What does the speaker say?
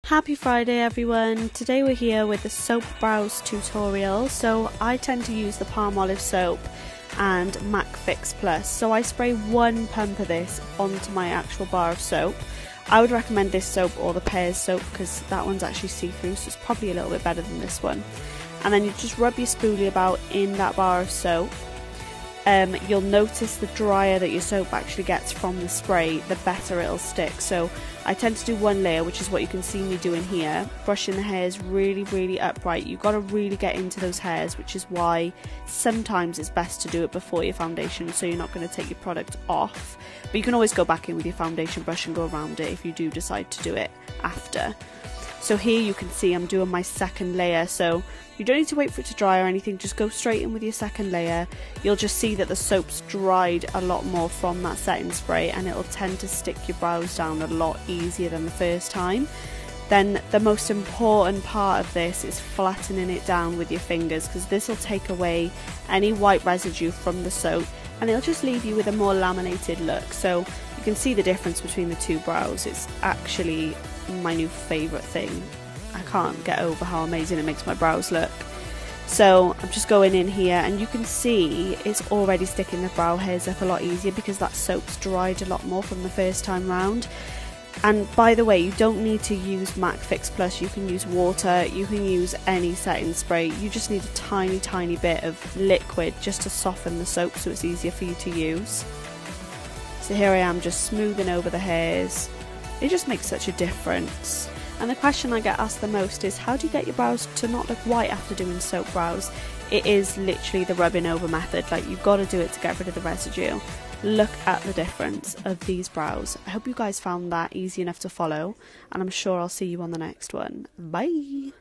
Happy Friday everyone! Today we're here with the soap brows tutorial. So I tend to use the Palmolive soap and MAC Fix Plus. So I spray one pump of this onto my actual bar of soap. I would recommend this soap or the Pears soap because that one's actually see-through, so it's probably a little bit better than this one. And then you just rub your spoolie about in that bar of soap. You'll notice the drier that your soap actually gets from the spray, the better it'll stick. So I tend to do one layer, which is what you can see me doing here, brushing the hairs really upright. You've got to really get into those hairs, which is why sometimes it's best to do it before your foundation, so you're not going to take your product off. But you can always go back in with your foundation brush and go around it if you do decide to do it after. So here you can see I'm doing my second layer, so you don't need to wait for it to dry or anything, just go straight in with your second layer. You'll just see that the soap's dried a lot more from that setting spray and it'll tend to stick your brows down a lot easier than the first time. Then the most important part of this is flattening it down with your fingers, because this will take away any white residue from the soap and it'll just leave you with a more laminated look. So you can see the difference between the two brows. It's actually my new favourite thing. I can't get over how amazing it makes my brows look. So I'm just going in here and you can see it's already sticking the brow hairs up a lot easier because that soap's dried a lot more from the first time round. And by the way, you don't need to use MAC Fix Plus, you can use water, you can use any setting spray. You just need a tiny bit of liquid just to soften the soap so it's easier for you to use. So here I am just smoothing over the hairs. It just makes such a difference. And the question I get asked the most is, how do you get your brows to not look white after doing soap brows? It is literally the rubbing over method. Like, you've got to do it to get rid of the residue. Look at the difference of these brows. I hope you guys found that easy enough to follow, and I'm sure I'll see you on the next one. Bye!